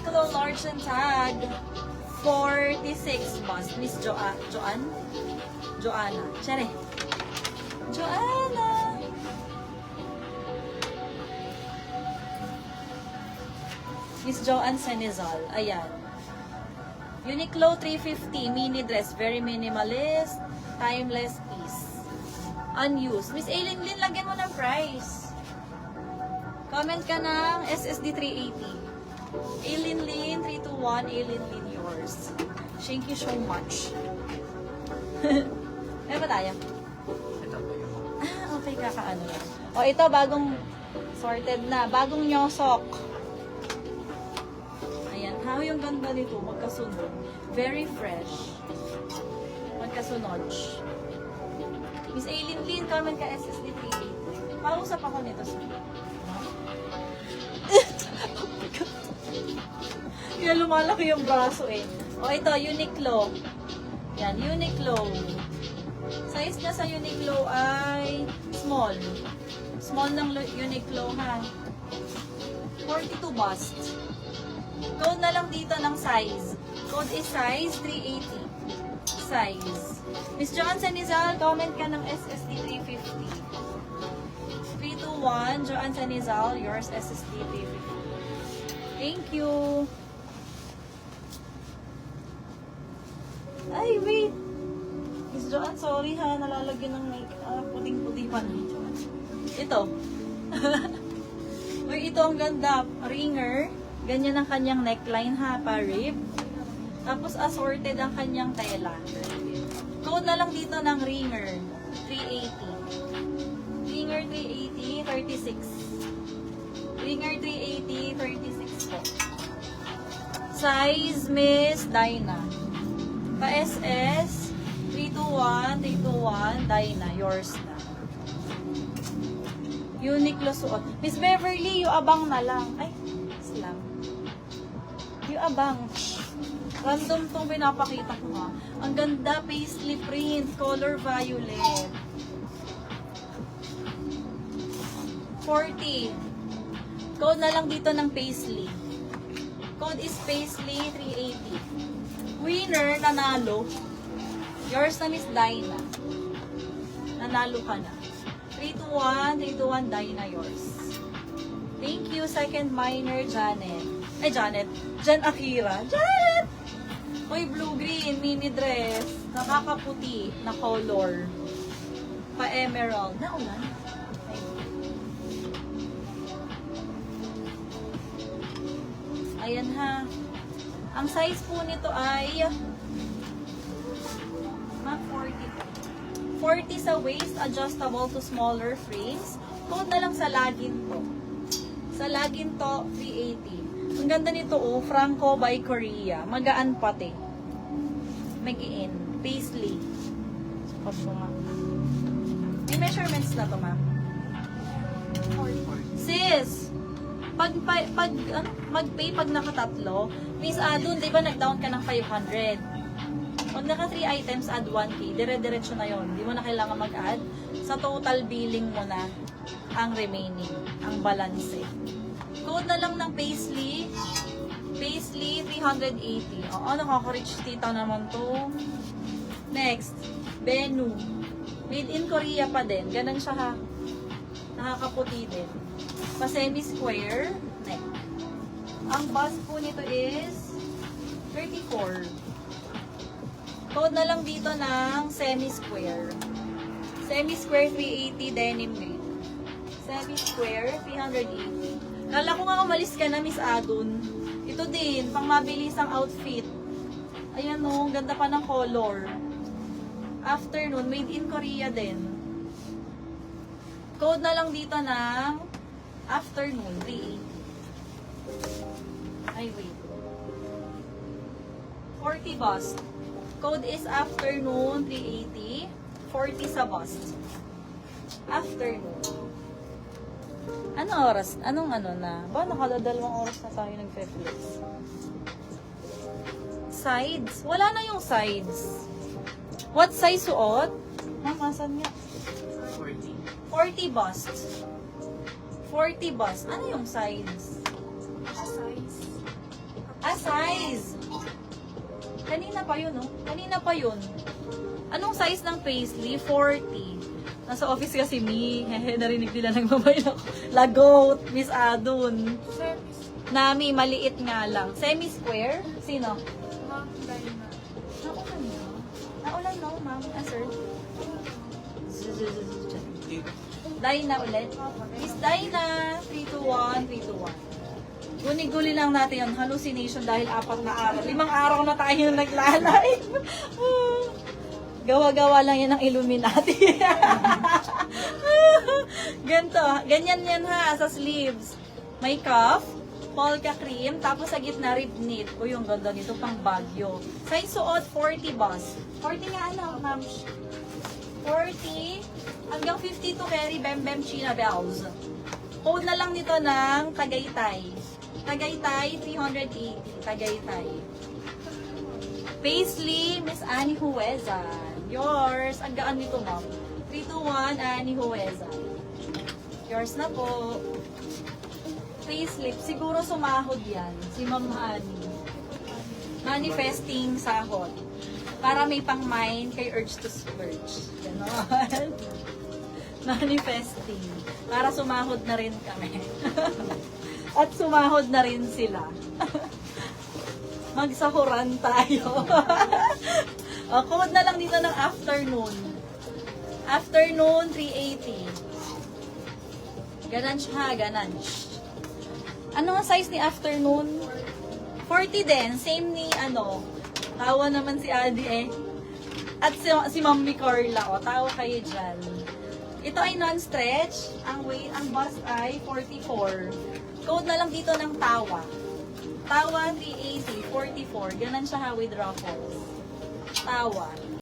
Uniqlo large and tag. 46 bust. Miss Joanna. Chere. Joanna. Miss Joanne Senizal. Ayan. Uniqlo 350 mini dress. Very minimalist. Timeless piece. Unused. Miss Aileen Lin, lagyan mo ng price. Comment ka ng SSD 380. Aileen Lin 321. Aileen Lin yours. Thank you so much. Meron ba tayo? Ito po yung Okay, kakaano lang. O, ito, bagong sorted na. Bagong nyosok. Ayan. How yung ganda nito? Magkasunod. Very fresh. Magkasunod. Miss Aileen Lin, comment ka SSD 380. Pausap ako nito. Kaya lumalaki yung braso eh. O, ito, Uniqlo. Yan, Uniqlo. Size niya sa Uniqlo ay small. Small ng Uniqlo ha. 42 bust. Code na lang dito ng size. Code is size 380. Size. Miss Joanne Sanizal, comment ka ng SSD 350. 321, Joanne Sanizal, yours SSD 350. Thank you. Ay, wait. Miss Joanne, sorry ha, nalalagyan ng puting-puti pa na. Ito. Uy, ito ang ganda. Ringer. Ganyan ang kanyang neckline ha, pa-rib. Tapos assorted ang kanyang tela. Code na lang dito ng ringer. 380. Ringer 380, 36. Ringer 380, 36 po. Size Miss Dinah. Pa-SS, 321, 321, Dinah, yours na. Uniqlo suot. Miss Beverly, yung abang na lang. Ay, slam. Yung abang. Random tong pinapakita ko ha. Ang ganda, paisley print, color violet. 40. Code na lang dito ng paisley. Code is paisley 380. Winner, nanalo. Yours na Miss Dinah. Nanalo ka na. 321, 321, Dinah, yours. Thank you, second minor, Janet. Ay, Janet. Jan Akira. Janet! Uy, blue-green, mini dress. Nakakaputi na color. Pa-emerald. Naulan. Ayan ha. Ang size po nito ay 40. 40 sa waist, adjustable to smaller frames. Code na lang sa lagin to. Sa lagin to, 380. Ang ganda nito oh, Franco by Korea. Magaan pati. Mag-in. Paisley. May measurements na to, ma'am. Sis! Mag-pay pag nakatatlo, Miss Adun, di ba nag-down ka ng 500? Pag naka 3 items, add 1K. Dire-diretso na yon. Di mo na kailangan mag-add. Sa total billing mo na ang remaining, ang balance. Code na lang ng Paisley. Paisley 380. Oo, nakaka-rich tita naman to. Next, Benu. Made in Korea pa din. Ganun siya ha. Nakakaputi din. Pa-semi-square neck. Ang bust po nito is 34. Code na lang dito ng semi-square. Semi-square 380 denim green. Semi-square 380. Kala ko nga umalis ka na, Miss Adun. Ito din, pang mabilisang outfit. Ayan o, ganda pa ng color. Afternoon, made in Korea din. Code na lang dito ng afternoon, 380. Ay, wait. 40 bust. Code is afternoon, 380. 40 sa bust. Afternoon. Anong oras? Anong ano na? Ba, nakadadalawang oras na tayo nag-Netflix. Sides? Wala na yung sides. What size suot? Masan niya? 40. 40 bust. 40 bust. Ano yung size? Size. Size! Kanina pa yun, no? Kanina pa yun. Anong size ng paisley? 40. Nasa office kasi me. Hehe, narinig nila nagbabayad ako. Lagot, Miss Adun. Nami, maliit nga lang. Semi-square? Sino? Naulan na. Naulan no, ma'am. Sir? Dina ulit. Miss Dina, 321, 321. Guni-guli lang natin yan. Hallucination dahil 4 na araw. 5 araw na tayo naglalay. Gawa-gawa lang yan ng Illuminati. Ganto. Ganyan yan ha, sa sleeves. May cuff, polka cream, tapos sa gitna rib knit. O yung ganda nito, pang bagyo. Size suot, 40 boss. 40 nga ano, ma'am. 40 hanggang 50 to carry Bem China Bells. Code na lang nito ng Tagaytay. Tagaytay, 380. Tagaytay. Paisley, Miss Annie Huwezan. Yours. Ang gaan nito, ma'am. 321, Annie Huwezan. Yours na po. Paisley, siguro sumahod yan. Si Ma'am Annie. Manifesting sahod. Para may pang-mind kay urge to splurge. Ganon. Manifesting. Para sumahod na rin kami. At sumahod na rin sila. Magsahuran tayo. O, code na lang dito ng afternoon. Afternoon, 380. Ganan siya, ganan. Ano ang size ni afternoon? 40 din. Same ni ano. Tawa naman si Adi eh. At si Mami Carla. O, tawa kayo dyan. Ito ay non-stretch. Ang weight, ang bust ay 44. Code na lang dito ng tawa. Tawa 380, 44. Ganon siya ha with ruffles. Tawa.